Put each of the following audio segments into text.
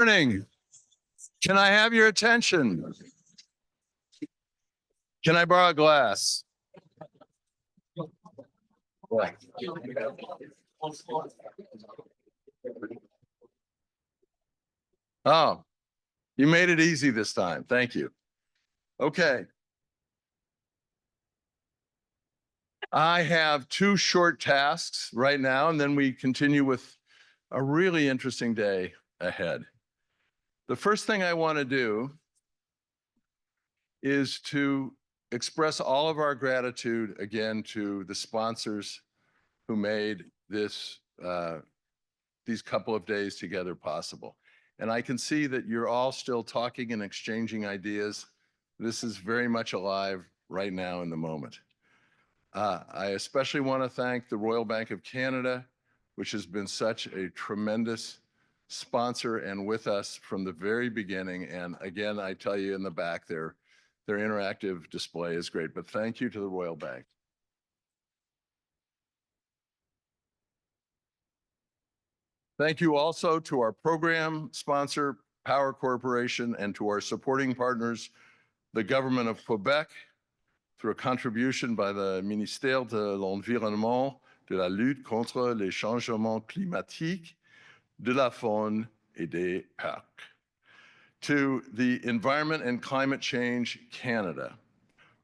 Morning. Can I have your attention? Can I borrow a glass? Oh, you made it easy this time. Thank you. Okay. I have two short tasks right now, and then we continue with a really interesting day ahead. The first thing I want to do is to express all of our gratitude again to the sponsors who made this these couple of days together possible. And I can see that you're all still talking and exchanging ideas. This is very much alive right now in the moment. I especially want to thank the Royal Bank of Canada, which has been such a tremendous sponsor and with us from the very beginning. And again, I tell you in the back there, their interactive display is great, but thank you to the Royal Bank. Thank you also to our program sponsor, Power Corporation, and to our supporting partners, the Government of Quebec, through a contribution by the Ministère de l'Environnement, de la lutte contre les changements climatiques, de la faune et des parcs. To the Environment and Climate Change Canada,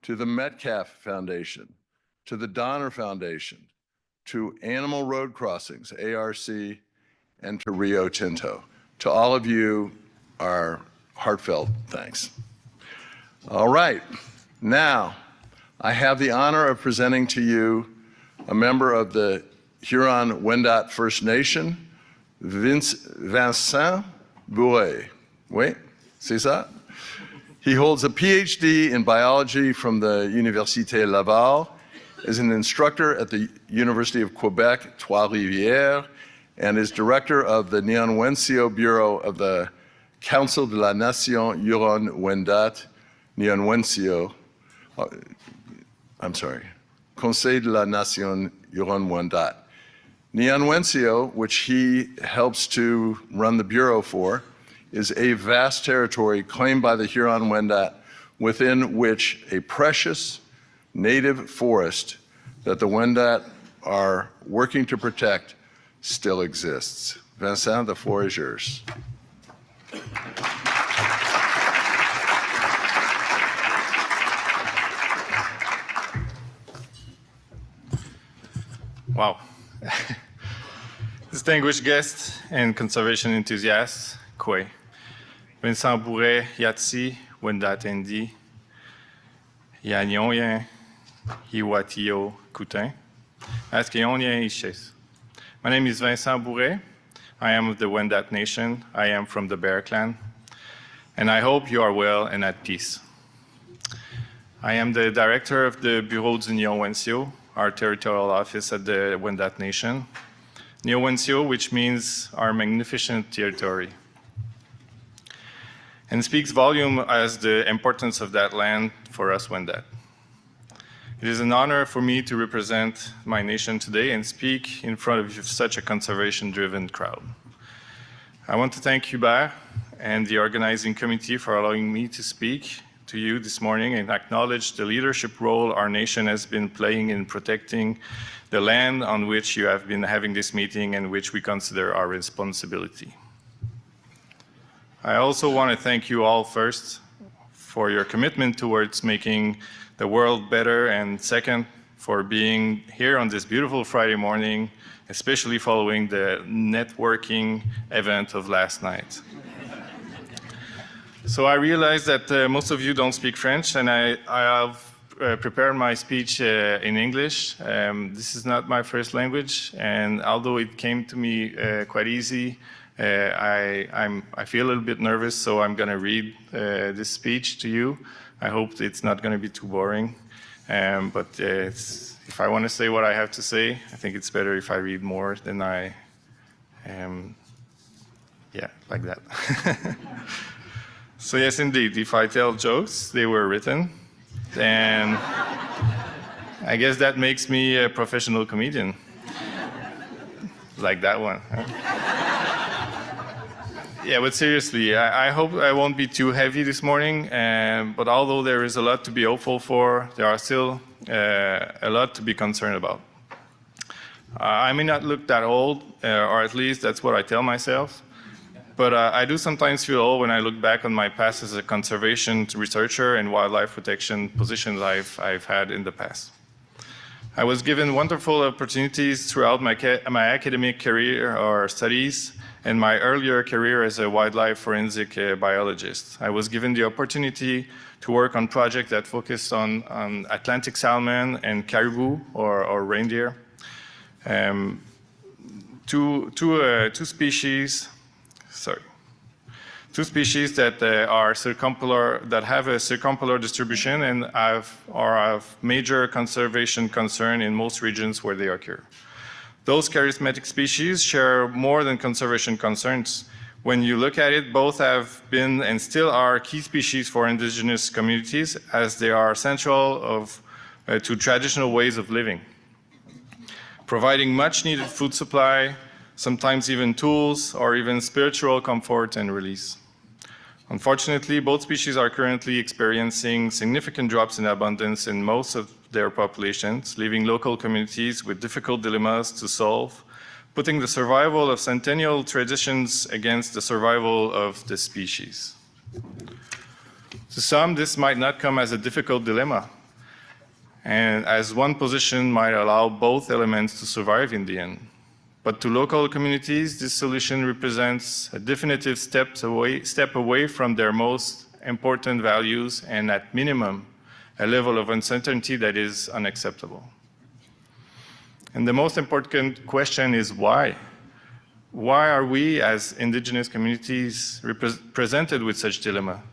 to the Metcalf Foundation, to the Donner Foundation, to Animal Road Crossings, ARC, and to Rio Tinto. To all of you, our heartfelt thanks. All right, now I have the honor of presenting to you a member of the Huron-Wendat First Nation, Vincent Bourret. Oui, c'est ça? He holds a PhD in biology from the Université Laval, is an instructor at the University of Quebec, Trois-Rivières, and is director of the Nia-Wensiyo Bureau of the Council de la Nation Huron-Wendat, Nia-Wensiyo, Conseil de la Nation Huron-Wendat. Nia-Wensiyo, which he helps to run the bureau for, is a vast territory claimed by the Huron-Wendat within which a precious native forest that the Wendat are working to protect still exists. Vincent, the floor is yours. Wow. Distinguished guests and conservation enthusiasts, Kwe. Vincent Bourret, Yatsi, Wendat Indi, Yanyonyen, Hiwatiyo Kutin, Askeyonyen Ishes. My name is Vincent Bourret. I am of the Wendat Nation. I am from the Bear Clan. And I hope you are well and at peace. I am the director of the Bureau du Nia-Wensiyo, our territorial office at the Wendat Nation. Nia-Wensiyo, which means our magnificent territory, and speaks volume as the importance of that land for us Wendat. It is an honor for me to represent my nation today and speak in front of such a conservation-driven crowd. I want to thank Hubert and the organizing committee for allowing me to speak to you this morning and acknowledge the leadership role our nation has been playing in protecting the land on which you have been having this meeting and which we consider our responsibility. I also want to thank you all first for your commitment towards making the world better, and second, for being here on this beautiful Friday morning, especially following the networking event of last night. So I realize that most of you don't speak French, and I have prepared my speech in English. This is not my first language, and although it came to me quite easy, I feel a little bit nervous, so I'm going to read this speech to you. I hope it's not going to be too boring, but if I want to say what I have to say, I think it's better if I read more than I, yeah, like that. So yes, indeed, if I tell jokes, they were written, and I guess that makes me a professional comedian, like that one. Huh? Yeah, but seriously, I hope I won't be too heavy this morning. But although there is a lot to be hopeful for, there are still a lot to be concerned about. I may not look that old, or at least that's what I tell myself. But I do sometimes feel old when I look back on my past as a conservation researcher and wildlife protection positions I've had in the past. I was given wonderful opportunities throughout my academic career or studies and my earlier career as a wildlife forensic biologist. I was given the opportunity to work on projects that focused on Atlantic salmon and caribou or reindeer. Two species that are circumpolar, that have a circumpolar distribution and are of major conservation concern in most regions where they occur. Those charismatic species share more than conservation concerns. When you look at it, both have been and still are key species for indigenous communities, as they are central to traditional ways of living, providing much needed food supply, sometimes even tools, or even spiritual comfort and release. Unfortunately, both species are currently experiencing significant drops in abundance in most of their populations, leaving local communities with difficult dilemmas to solve, putting the survival of centennial traditions against the survival of the species. To some, this might not come as a difficult dilemma, and as one position might allow both elements to survive in the end. But to local communities, this solution represents a definitive step away from their most important values and, at minimum, a level of uncertainty that is unacceptable. And the most important question is why? Why are we, as indigenous communities, presented with such dilemma?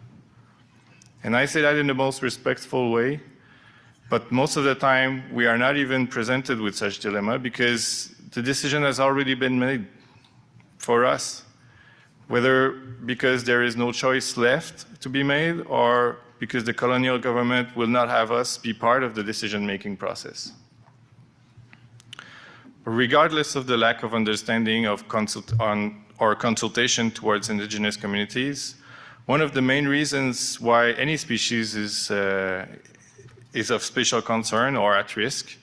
And I say that in the most respectful way, but most of the time we are not even presented with such dilemma because the decision has already been made for us, whether because there is no choice left to be made or because the colonial government will not have us be part of the decision-making process. Regardless of the lack of understanding of consultation towards indigenous communities, one of the main reasons why any species is of special concern or at risk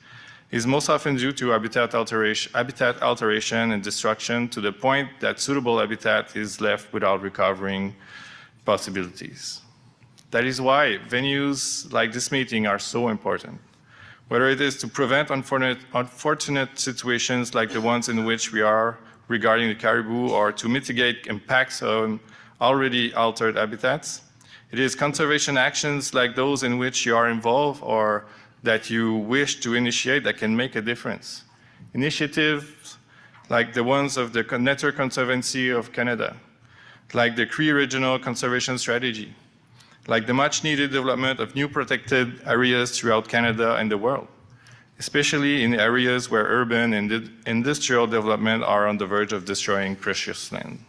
is most often due to habitat alteration and destruction to the point that suitable habitat is left without recovering possibilities. That is why venues like this meeting are so important. Whether it is to prevent unfortunate situations like the ones in which we are regarding the caribou or to mitigate impacts on already altered habitats, it is conservation actions like those in which you are involved or that you wish to initiate that can make a difference. Initiatives like the ones of the Nature Conservancy of Canada, like the Cree Regional Conservation Strategy, like the much-needed development of new protected areas throughout Canada and the world, especially in areas where urban and industrial development are on the verge of destroying precious land.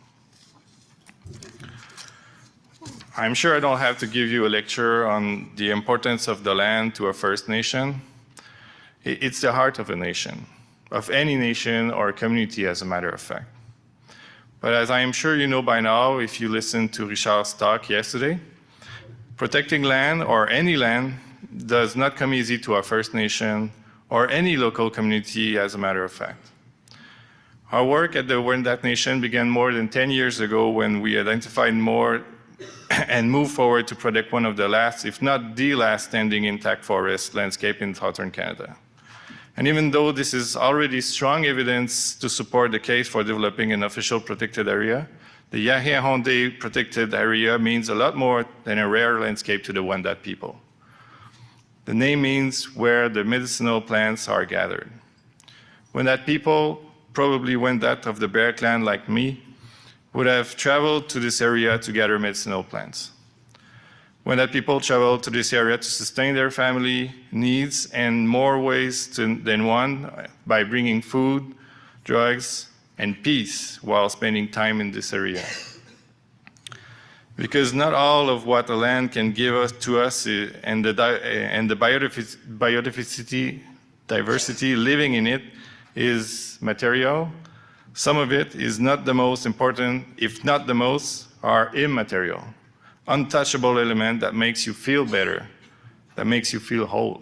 I'm sure I don't have to give you a lecture on the importance of the land to a First Nation. It's the heart of a nation, of any nation or community, as a matter of fact. But as I am sure you know by now, if you listened to Richard's talk yesterday, protecting land or any land does not come easy to a First Nation or any local community, as a matter of fact. Our work at the Wendat Nation began more than 10 years ago when we identified more and moved forward to protect one of the last, if not the last, standing intact forest landscape in southern Canada. And even though this is already strong evidence to support the case for developing an official protected area, the Yahe Honde protected area means a lot more than a rare landscape to the Wendat people. The name means where the medicinal plants are gathered. Wendat people, probably Wendat of the Bear Clan like me, would have traveled to this area to gather medicinal plants. Wendat people traveled to this area to sustain their family needs in more ways than one by bringing food, drugs, and peace while spending time in this area. Because not all of what the land can give us to us and the biodiversity living in it is material, Some of it is not the most important, if not the most, are immaterial, untouchable element that makes you feel better, that makes you feel whole.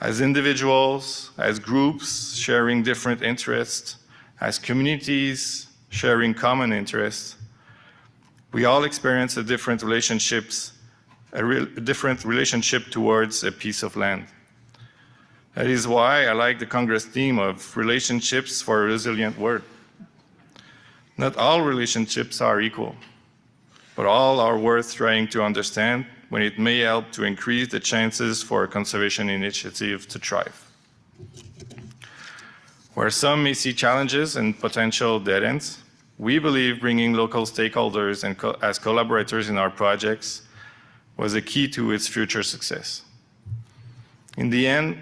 As individuals, as groups sharing different interests, as communities sharing common interests, we all experience a different relationship towards a piece of land. That is why I like the Congress theme of relationships for a resilient world. Not all relationships are equal, but all are worth trying to understand when it may help to increase the chances for a conservation initiative to thrive. Where some may see challenges and potential dead ends, we believe bringing local stakeholders and as collaborators in our projects was a key to its future success. In the end,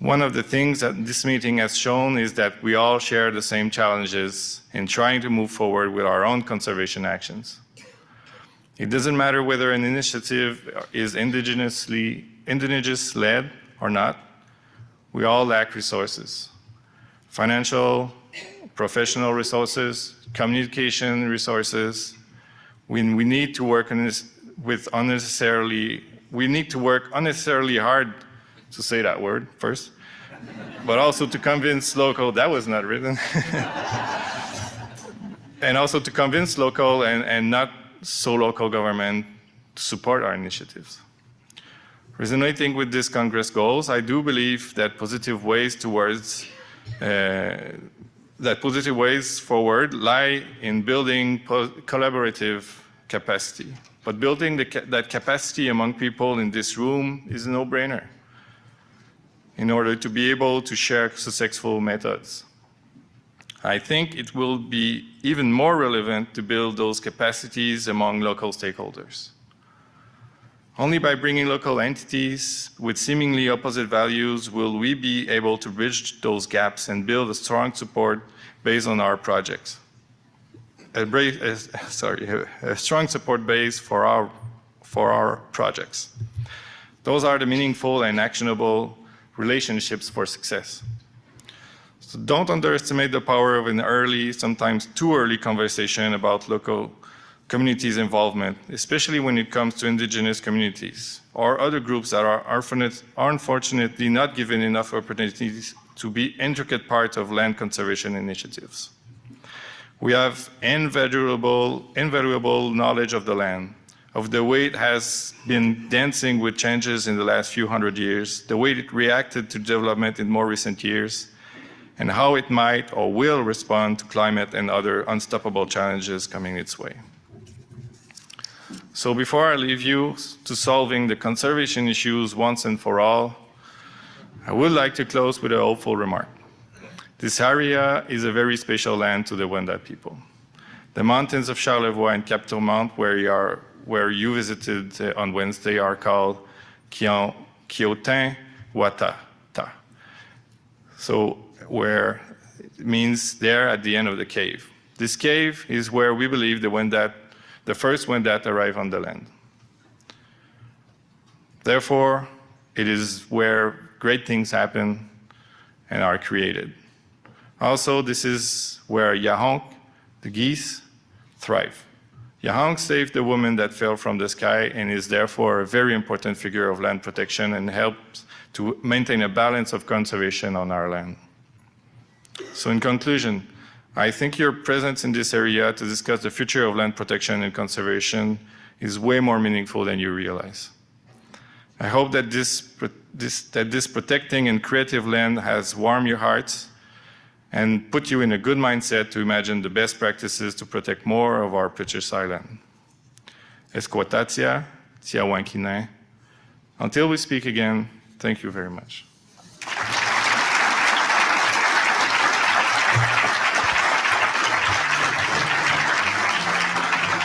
one of the things that this meeting has shown is that we all share the same challenges in trying to move forward with our own conservation actions. It doesn't matter whether an initiative is indigenous-led or not, we all lack resources. Financial, professional resources, communication resources. We need to work unnecessarily hard to say that word first, but also to convince local, that was not written, and also to convince local and not so local government to support our initiatives. Resonating with these Congress goals, I do believe that positive ways forward lie in building collaborative capacity. But building that capacity among people in this room is a no-brainer in order to be able to share successful methods. I think it will be even more relevant to build those capacities among local stakeholders. Only by bringing local entities with seemingly opposite values will we be able to bridge those gaps and build a strong support based on our projects. A strong support base for our projects. Those are the meaningful and actionable relationships for success. So don't underestimate the power of an early, sometimes too early conversation about local communities' involvement, especially when it comes to indigenous communities or other groups that are unfortunately not given enough opportunities to be intricate parts of land conservation initiatives. We have invaluable knowledge of the land, of the way it has been dancing with changes in the last few hundred years, the way it reacted to development in more recent years, and how it might or will respond to climate and other unstoppable challenges coming its way. So before I leave you to solving the conservation issues once and for all, I would like to close with a hopeful remark. This area is a very special land to the Wendat people. The mountains of Charlevoix and Capitol Mount, where you visited on Wednesday, are called Kiotin Watata. So where it means there at the end of the cave. This cave is where we believe the first Wendat arrived on the land. Therefore, it is where great things happen and are created. Also, this is where Yahonk, the geese, thrive. Yahonk saved the woman that fell from the sky and is therefore a very important figure of land protection and helps to maintain a balance of conservation on our land. So in conclusion, I think your presence in this area to discuss the future of land protection and conservation is way more meaningful than you realize. I hope that this protecting and creative land has warmed your hearts and put you in a good mindset to imagine the best practices to protect more of our precious island. Esquatatia, Tiawankine. Until we speak again, thank you very much.